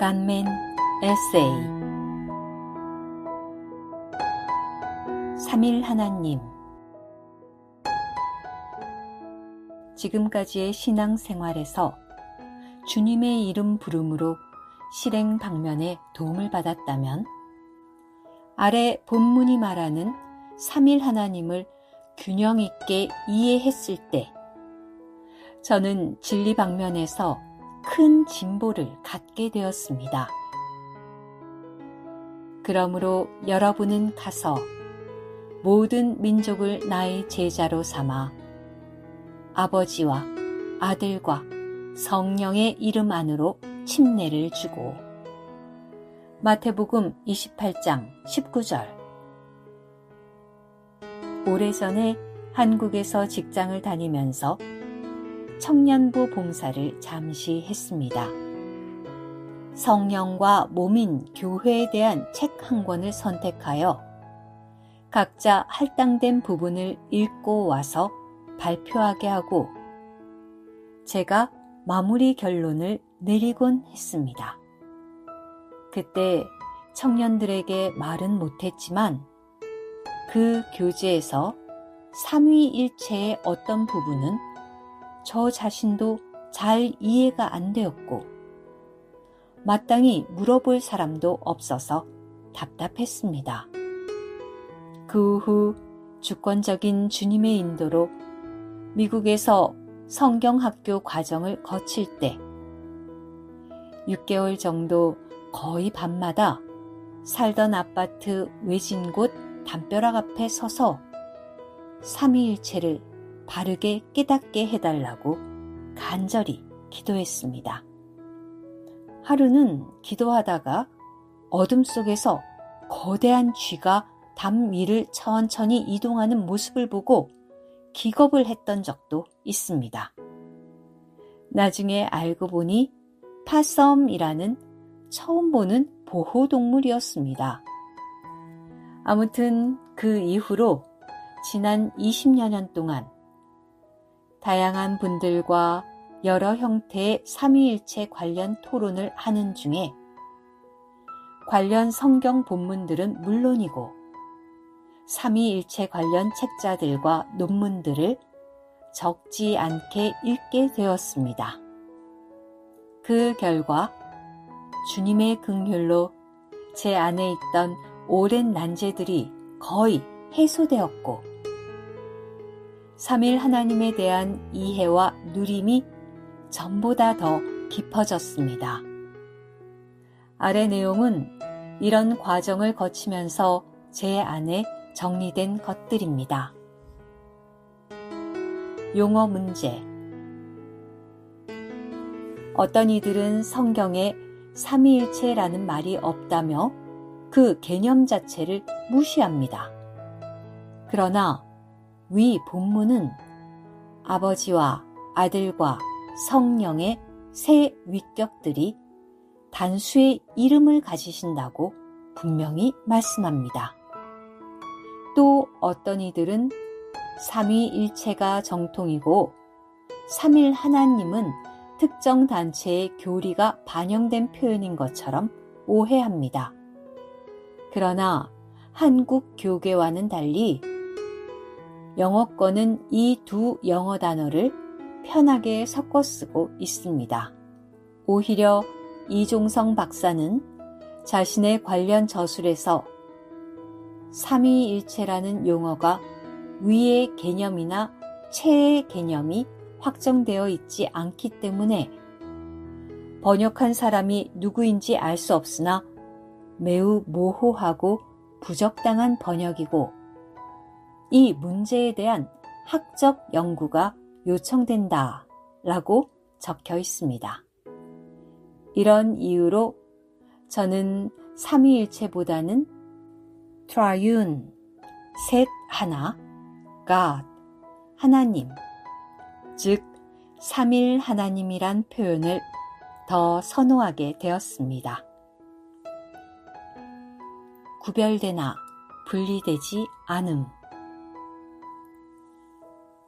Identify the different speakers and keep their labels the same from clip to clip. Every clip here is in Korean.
Speaker 1: 간멘 에세이. 삼일 하나님. 지금까지의 신앙생활에서 주님의 이름 부름으로 실행 방면에 도움을 받았다면, 아래 본문이 말하는 삼일 하나님을 균형 있게 이해했을 때 저는 진리 방면에서 큰 진보를 갖게 되었습니다. 그러므로 여러분은 가서 모든 민족을 나의 제자로 삼아 아버지와 아들과 성령의 이름 안으로 침례를 주고. 마태복음 28장 19절. 오래전에 한국에서 직장을 다니면서 청년부 봉사를 잠시 했습니다. 성령과 몸인 교회에 대한 책 한 권을 선택하여 각자 할당된 부분을 읽고 와서 발표하게 하고 제가 마무리 결론을 내리곤 했습니다. 그때 청년들에게 말은 못했지만 그 교재에서 삼위일체의 어떤 부분은 저 자신도 잘 이해가 안 되었고 마땅히 물어볼 사람도 없어서 답답했습니다. 그 후 주권적인 주님의 인도로 미국에서 성경학교 과정을 거칠 때 6개월 정도 거의 밤마다 살던 아파트 외진 곳 담벼락 앞에 서서 삼위일체를 바르게 깨닫게 해달라고 간절히 기도했습니다. 하루는 기도하다가 어둠 속에서 거대한 쥐가 담 위를 천천히 이동하는 모습을 보고 기겁을 했던 적도 있습니다. 나중에 알고 보니 파섬이라는 처음 보는 보호동물이었습니다. 아무튼 그 이후로 지난 20여 년 동안 다양한 분들과 여러 형태의 삼위일체 관련 토론을 하는 중에 관련 성경 본문들은 물론이고 삼위일체 관련 책자들과 논문들을 적지 않게 읽게 되었습니다. 그 결과 주님의 긍휼로 제 안에 있던 오랜 난제들이 거의 해소되었고 삼일 하나님에 대한 이해와 누림이 전보다 더 깊어졌습니다. 아래 내용은 이런 과정을 거치면서 제 안에 정리된 것들입니다. 용어 문제. 어떤 이들은 성경에 삼위일체라는 말이 없다며 그 개념 자체를 무시합니다. 그러나 위 본문은 아버지와 아들과 성령의 세 위격들이 단수의 이름을 가지신다고 분명히 말씀합니다. 또 어떤 이들은 삼위일체가 정통이고 삼일 하나님은 특정 단체의 교리가 반영된 표현인 것처럼 오해합니다. 그러나 한국 교계와는 달리 영어권은 이 두 영어 단어를 편하게 섞어 쓰고 있습니다. 오히려 이종성 박사는 자신의 관련 저술에서 삼위일체라는 용어가 위의 개념이나 체의 개념이 확정되어 있지 않기 때문에 번역한 사람이 누구인지 알 수 없으나 매우 모호하고 부적당한 번역이고 이 문제에 대한 학적 연구가 요청된다 라고 적혀 있습니다. 이런 이유로 저는 삼위일체보다는 Triune, 셋 하나, God, 하나님, 즉 삼일 하나님이란 표현을 더 선호하게 되었습니다. 구별되나 분리되지 않음.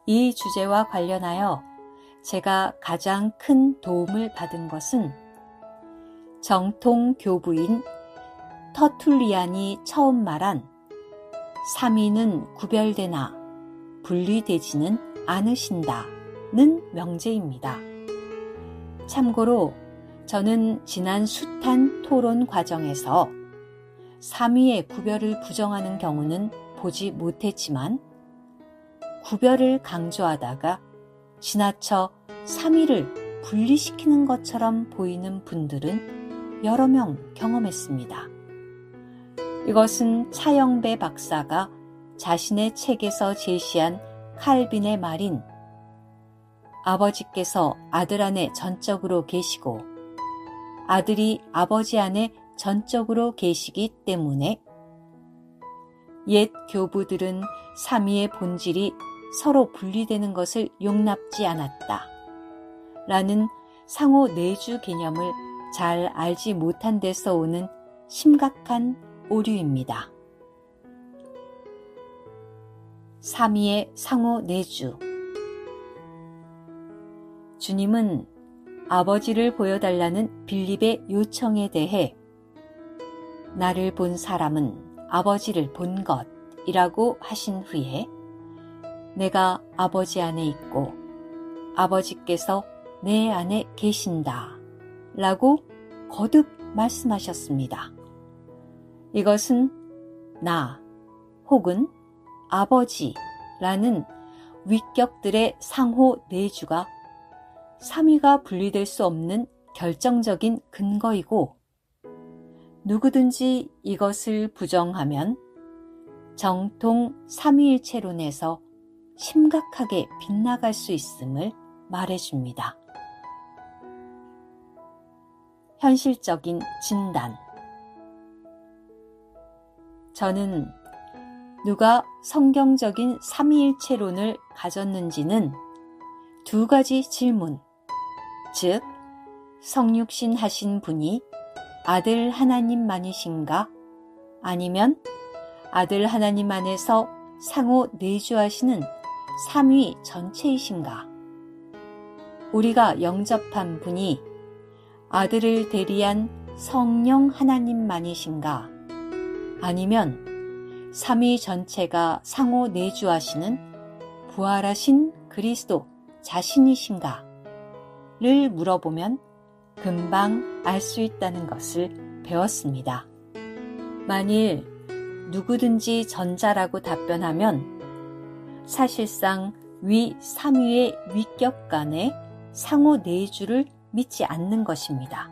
Speaker 1: 이 주제와 관련하여 제가 가장 큰 도움을 받은 것은 정통 교부인 터툴리안이 처음 말한 삼위는 구별되나 분리되지는 않으신다는 명제입니다. 참고로 저는 지난 숱한 토론 과정에서 삼위의 구별을 부정하는 경우는 보지 못했지만 구별을 강조하다가 지나쳐 삼위를 분리시키는 것처럼 보이는 분들은 여러 명 경험했습니다. 이것은 차영배 박사가 자신의 책에서 제시한 칼빈의 말인 아버지께서 아들 안에 전적으로 계시고 아들이 아버지 안에 전적으로 계시기 때문에 옛 교부들은 삼위의 본질이 서로 분리되는 것을 용납지 않았다 라는 상호 내주 개념을 잘 알지 못한 데서 오는 심각한 오류입니다. 삼위의 상호 내주. 주님은 아버지를 보여달라는 빌립의 요청에 대해 나를 본 사람은 아버지를 본 것이라고 하신 후에 내가 아버지 안에 있고 아버지께서 내 안에 계신다 라고 거듭 말씀하셨습니다. 이것은 나 혹은 아버지라는 위격들의 상호 내주가 삼위가 분리될 수 없는 결정적인 근거이고 누구든지 이것을 부정하면 정통 삼위일체론에서 심각하게 빗나갈 수 있음을 말해줍니다. 현실적인 진단. 저는 누가 성경적인 삼위일체론을 가졌는지는 두 가지 질문, 즉 성육신 하신 분이 아들 하나님만이신가? 아니면 아들 하나님 안에서 상호 내주하시는 삼위 전체이신가? 우리가 영접한 분이 아들을 대리한 성령 하나님만이신가? 아니면 삼위 전체가 상호 내주하시는 부활하신 그리스도 자신이신가? 를 물어보면 금방 알 수 있다는 것을 배웠습니다. 만일 누구든지 전자라고 답변하면 사실상 위 삼위의 위격 간의 상호 내주를 믿지 않는 것입니다.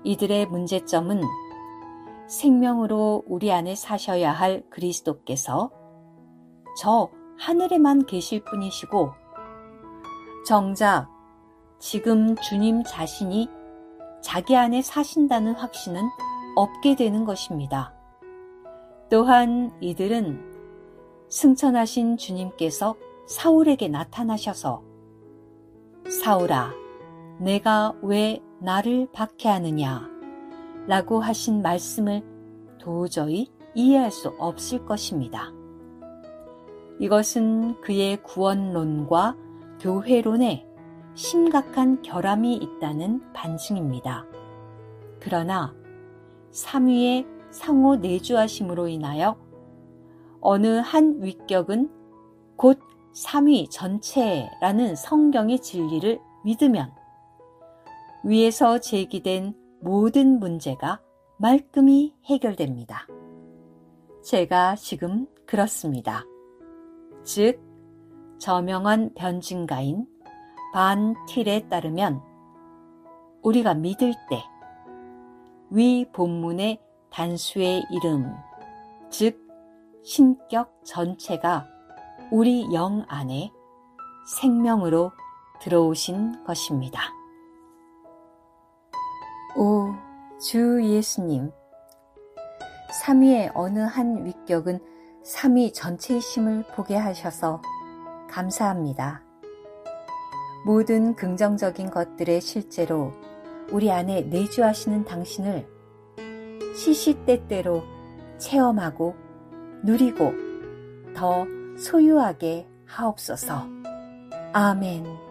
Speaker 1: 이들의 문제점은 생명으로 우리 안에 사셔야 할 그리스도께서 저 하늘에만 계실 뿐이시고 정작 지금 주님 자신이 자기 안에 사신다는 확신은 없게 되는 것입니다. 또한 이들은 승천하신 주님께서 사울에게 나타나셔서 사울아, 내가 왜 나를 박해하느냐 라고 하신 말씀을 도저히 이해할 수 없을 것입니다. 이것은 그의 구원론과 교회론에 심각한 결함이 있다는 반증입니다. 그러나 삼위의 상호 내주하심으로 인하여 어느 한 위격은 곧 삼위 전체라는 성경의 진리를 믿으면 위에서 제기된 모든 문제가 말끔히 해결됩니다. 제가 지금 그렇습니다. 즉, 저명한 변증가인 반 틸에 따르면 우리가 믿을 때 위 본문의 단수의 이름, 즉 신격 전체가 우리 영 안에 생명으로 들어오신 것입니다. 오, 주 예수님, 삼위의 어느 한 위격은 삼위 전체이심을 보게 하셔서 감사합니다. 모든 긍정적인 것들의 실제로 우리 안에 내주하시는 당신을 시시때때로 체험하고 누리고 더 소유하게 하옵소서. 아멘.